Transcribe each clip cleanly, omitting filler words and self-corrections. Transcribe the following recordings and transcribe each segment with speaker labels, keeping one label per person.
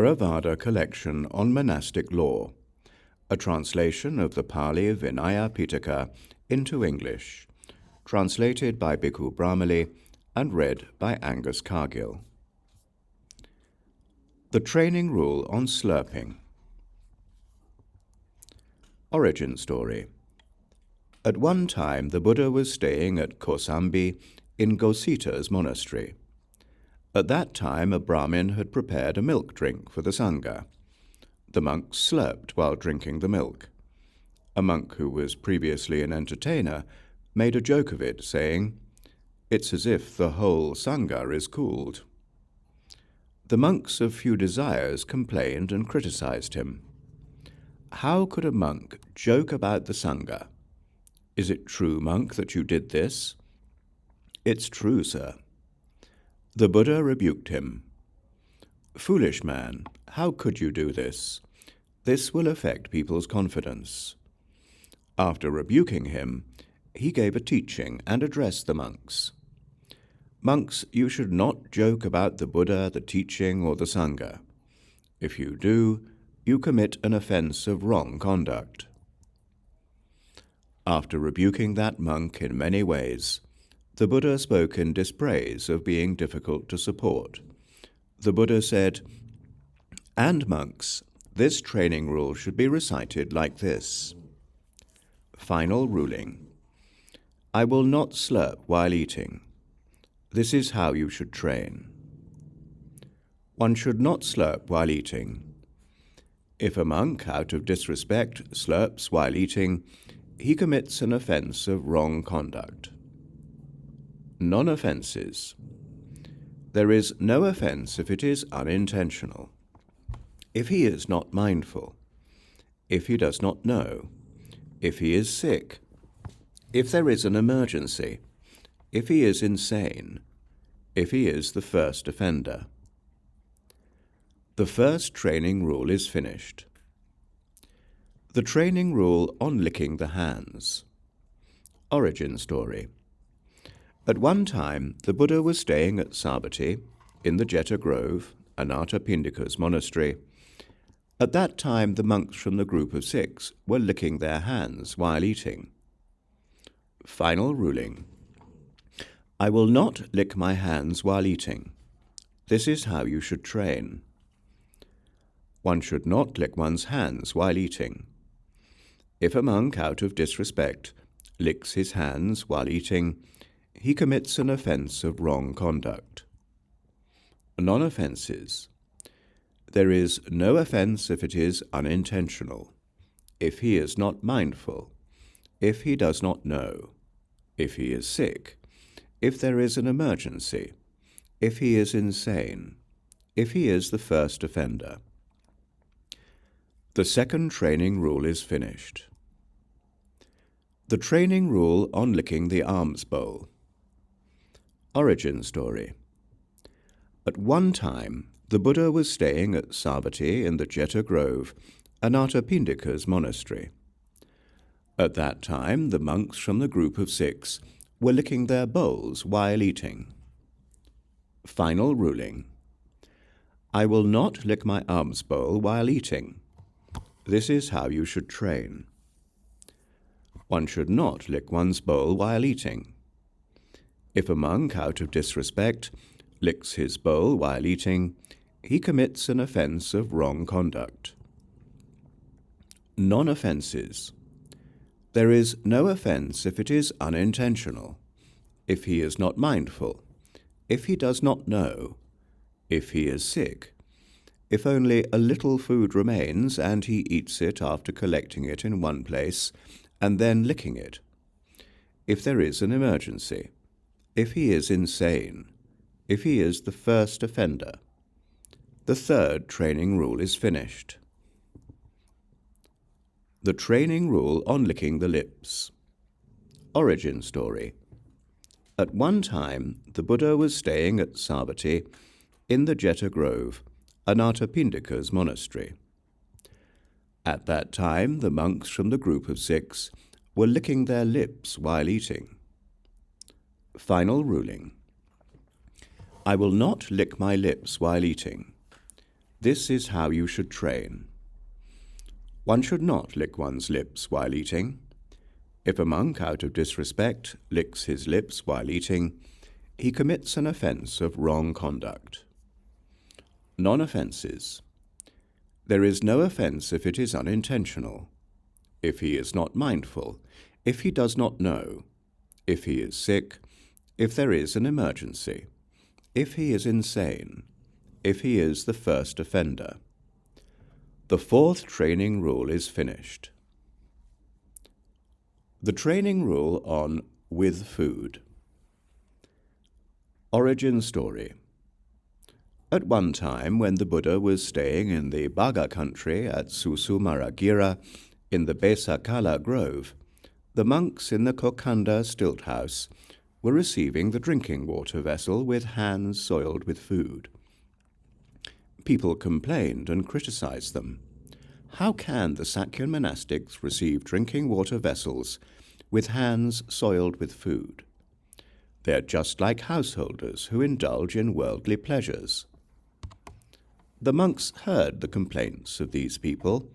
Speaker 1: Theravada collection on monastic law, a translation of the Pali Vinaya Pitaka into English, translated by Bhikkhu Brahmali and read by Angus Cargill. The training rule on slurping. Origin story. At one time the Buddha was staying at Kaushambi in Gosita's monastery. At that time a Brahmin had prepared a milk drink for the Sangha. The monks slurped while drinking the milk. A monk who was previously an entertainer made a joke of it, saying, "It's as if the whole Sangha is cooled." The monks of few desires complained and criticized him. "How could a monk joke about the Sangha? Is it true, monk, that you did this?" "It's true, sir." The Buddha rebuked him. "Foolish man, how could you do this? This will affect people's confidence." After rebuking him, he gave a teaching and addressed the monks. "Monks, you should not joke about the Buddha, the teaching, or the Sangha. If you do, you commit an offense of wrong conduct." After rebuking that monk in many ways, the Buddha spoke in dispraise of being difficult to support. The Buddha said, "And monks, this training rule should be recited like this. Final ruling. I will not slurp while eating. This is how you should train. One should not slurp while eating. If a monk, out of disrespect, slurps while eating, he commits an offense of wrong conduct. Non-offenses. There is no offense if it is unintentional. If he is not mindful, if he does not know, if he is sick, if there is an emergency, if he is insane, if he is the first offender." The first training rule is finished. The training rule on licking the hands. Origin story. At one time, the Buddha was staying at Sammatīya in the Jeta Grove, Anathapindika's monastery. At that time, the monks from the group of 6 were licking their hands while eating. Final ruling. I will not lick my hands while eating. This is how you should train. One should not lick one's hands while eating. If a monk, out of disrespect, licks his hands while eating, he commits an offense of wrong conduct. Non-offenses. There is no offense if it is unintentional, if he is not mindful, if he does not know, if he is sick, if there is an emergency, if he is insane, if he is the first offender. The second training rule is finished. The training rule on licking the alms bowl. Origin story. At one time, the Buddha was staying at Sammatīya in the Jeta Grove, Anathapindika's monastery. At that time, the monks from the group of 6 were licking their bowls while eating. Final ruling. I will not lick my alms bowl while eating. This is how you should train. One should not lick one's bowl while eating. If a monk, out of disrespect, licks his bowl while eating, he commits an offense of wrong conduct. Non-offenses. There is no offense if it is unintentional, if he is not mindful, if he does not know, if he is sick, if only a little food remains and he eats it after collecting it in one place and then licking it, if there is an emergency, if he is insane, if he is the first offender. The third training rule is finished. The training rule on licking the lips. Origin story. At one time, the Buddha was staying at Sammatīya in the Jeta Grove, Anathapindika's monastery. At that time, the monks from the group of 6 were licking their lips while eating. Final ruling. I will not lick my lips while eating. This is how you should train. One should not lick one's lips while eating. If a monk, out of disrespect, licks his lips while eating, he commits an offence of wrong conduct. Non-offences. There is no offence if it is unintentional, if he is not mindful, if he does not know, if he is sick, if there is an emergency, if he is insane, if he is the first offender. The fourth training rule is finished. The training rule on with food. Origin story. At one time, when the Buddha was staying in the Baga country at Susumaragira in the Besakala Grove, the monks in the Kokanda stilt house were receiving the drinking water vessel with hands soiled with food. People complained and criticized them. How can the Sakya monastics receive drinking water vessels with hands soiled with food? They are just like householders who indulge in worldly pleasures. The monks heard the complaints of these people,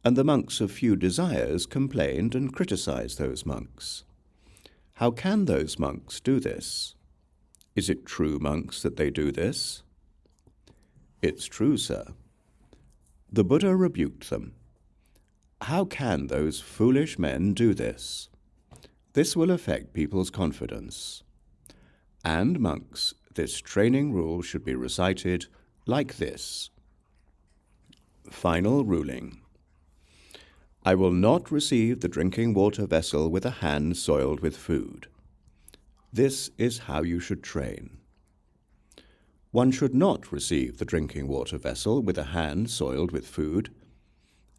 Speaker 1: and the monks of few desires complained and criticized those monks. How can those monks do this? Is it true, monks, that they do this? It's true, sir. The Buddha rebuked them. How can those foolish men do this? This will affect people's confidence. And, monks, this training rule should be recited like this. Final ruling. I will not receive the drinking water vessel with a hand soiled with food. This is how you should train. One should not receive the drinking water vessel with a hand soiled with food.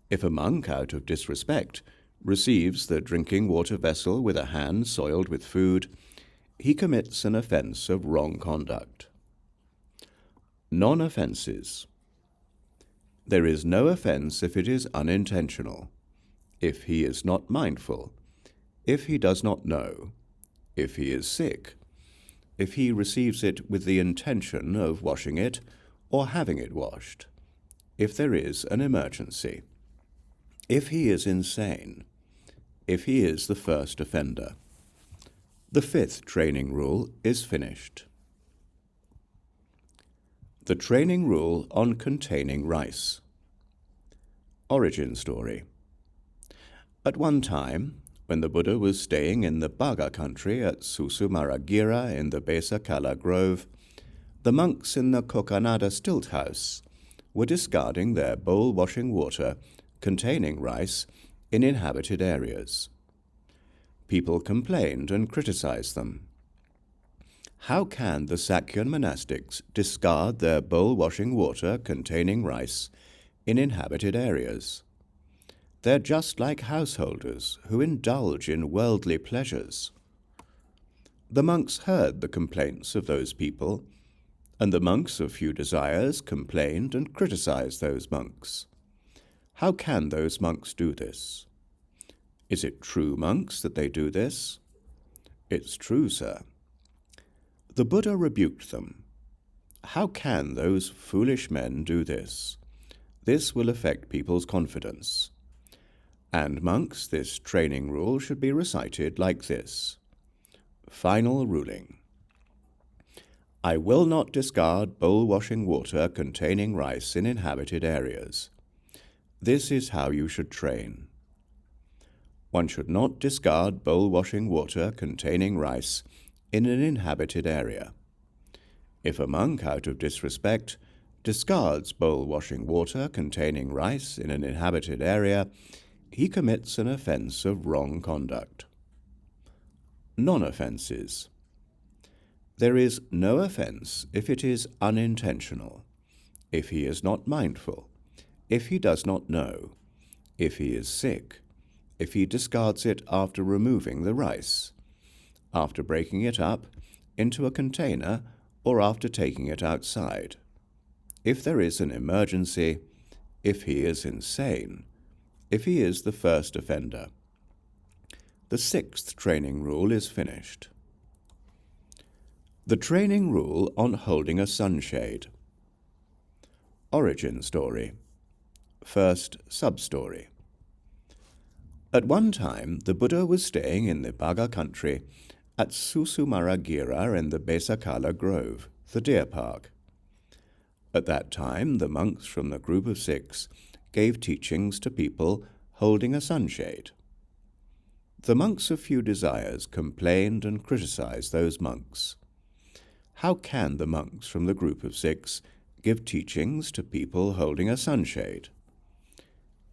Speaker 1: If a monk, out of disrespect, receives the drinking water vessel with a hand soiled with food, he commits an offence of wrong conduct. Non-offences. There is no offence if it is unintentional, if he is not mindful, if he does not know, if he is sick, if he receives it with the intention of washing it or having it washed, if there is an emergency, if he is insane, if he is the first offender. The fifth training rule is finished. The training rule on containing rice. Origin story. At one time, when the Buddha was staying in the Baga country at Susumaragira in the Besakala Grove, the monks in the Kokanada stilt house were discarding their bowl-washing water containing rice in inhabited areas. People complained and criticized them. How can the Sakya monastics discard their bowl-washing water containing rice in inhabited areas? They're just like householders who indulge in worldly pleasures. The monks heard the complaints of those people, and the monks of few desires complained and criticized those monks. How can those monks do this? Is it true, monks, that they do this? It's true, sir. The Buddha rebuked them. How can those foolish men do this? This will affect people's confidence. And, monks, this training rule should be recited like this. Final ruling. I will not discard bowl-washing water containing rice in inhabited areas. This is how you should train. One should not discard bowl-washing water containing rice in an inhabited area. If a monk, out of disrespect, discards bowl-washing water containing rice in an inhabited area, he commits an offence of wrong conduct. Non-offences. There is no offence if it is unintentional, if he is not mindful, if he does not know, if he is sick, if he discards it after removing the rice, after breaking it up into a container, or after taking it outside, if there is an emergency, if he is insane, if he is the first offender. The sixth training rule is finished. The training rule on holding a sunshade. Origin story. First sub-story. At one time, the Buddha was staying in the Baga country at Susumaragira in the Besakala Grove, the deer park. At that time, the monks from the group of 6 gave teachings to people holding a sunshade. The monks of few desires complained and criticized those monks. How can the monks from the group of 6 give teachings to people holding a sunshade?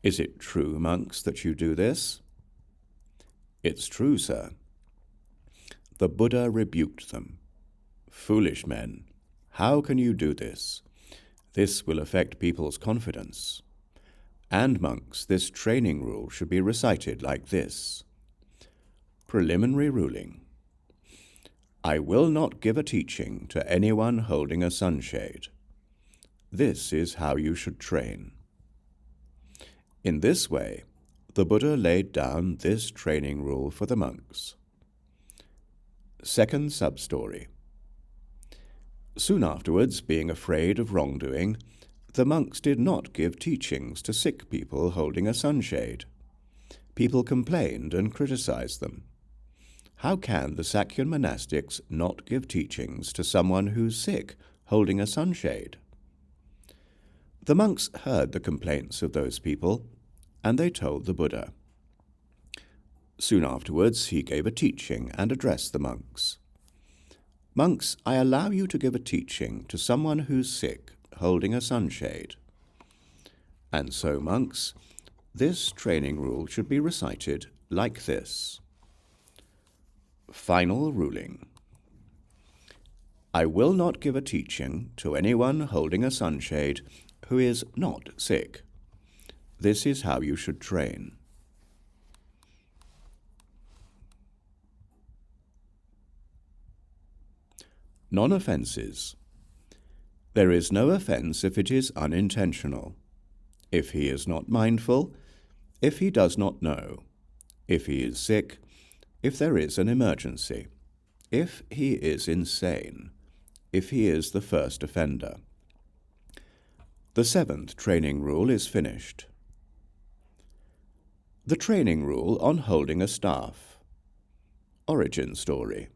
Speaker 1: Is it true, monks, that you do this? It's true, sir. The Buddha rebuked them. Foolish men, how can you do this? This will affect people's confidence. And monks, this training rule should be recited like this. Preliminary ruling. I will not give a teaching to anyone holding a sunshade. This is how you should train. In this way, the Buddha laid down this training rule for the monks. Second sub-story. Soon afterwards, being afraid of wrongdoing, the monks did not give teachings to sick people holding a sunshade. People complained and criticized them. How can the Sakyan monastics not give teachings to someone who's sick holding a sunshade? The monks heard the complaints of those people, and they told the Buddha. Soon afterwards, he gave a teaching and addressed the monks. Monks, I allow you to give a teaching to someone who's sick holding a sunshade. And so, monks, this training rule should be recited like this. Final ruling. I will not give a teaching to anyone holding a sunshade who is not sick. This is how you should train. Non-offences. There is no offence if it is unintentional, if he is not mindful, if he does not know, if he is sick, if there is an emergency, if he is insane, if he is the first offender. The 7th training rule is finished. The training rule on holding a staff. Origin story.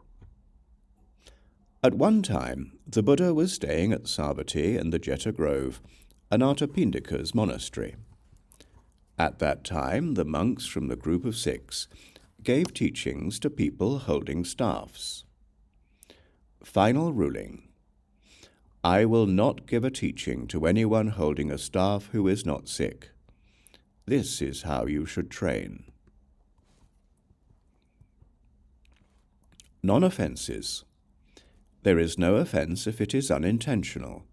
Speaker 1: At one time, the Buddha was staying at Sammatīya in the Jeta Grove, Anathapindika's monastery. At that time, the monks from the group of 6 gave teachings to people holding staffs. Final ruling. I will not give a teaching to anyone holding a staff who is not sick. This is how you should train. Non-offences. There is no offence if it is unintentional,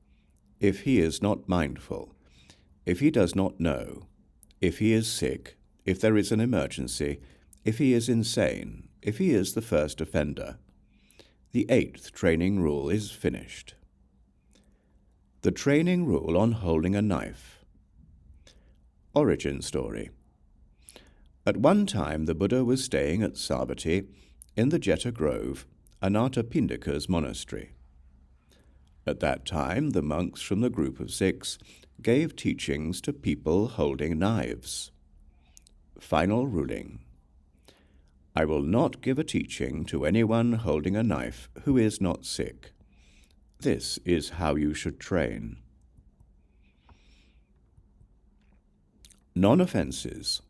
Speaker 1: if he is not mindful, if he does not know, if he is sick, if there is an emergency, if he is insane, if he is the first offender. The 8th training rule is finished. The training rule on holding a knife. Origin story. At one time, the Buddha was staying at Sarvāstivāda in the Jeta Grove, Anathapindika's monastery. At that time, the monks from the group of 6 gave teachings to people holding knives. Final ruling. I will not give a teaching to anyone holding a knife who is not sick. This is how you should train. Non-offences.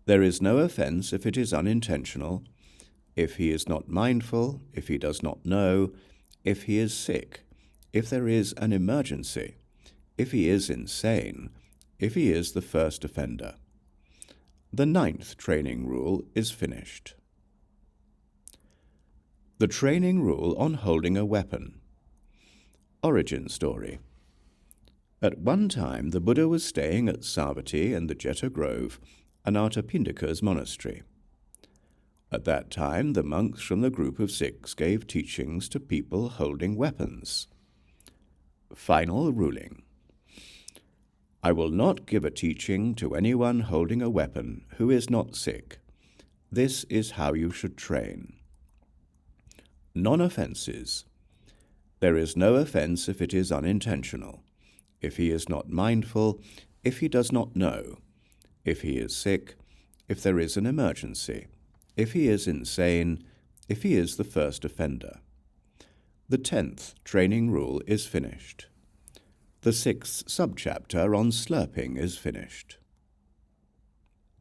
Speaker 1: There is no offence if it is unintentional, if he is not mindful, if he does not know, if he is sick, if there is an emergency, if he is insane, if he is the first offender. The 9th training rule is finished. The training rule on holding a weapon. Origin story. At one time, the Buddha was staying at Sarvāstivāda in the Jeta Grove, Anathapindika's monastery. At that time, the monks from the group of 6 gave teachings to people holding weapons. Final ruling. I will not give a teaching to anyone holding a weapon who is not sick. This is how you should train. Non-offences. There is no offence if it is unintentional, if he is not mindful, if he does not know, if he is sick, if there is an emergency, if he is insane, if he is the first offender. The 10th training rule is finished. The 6th subchapter on slurping is finished.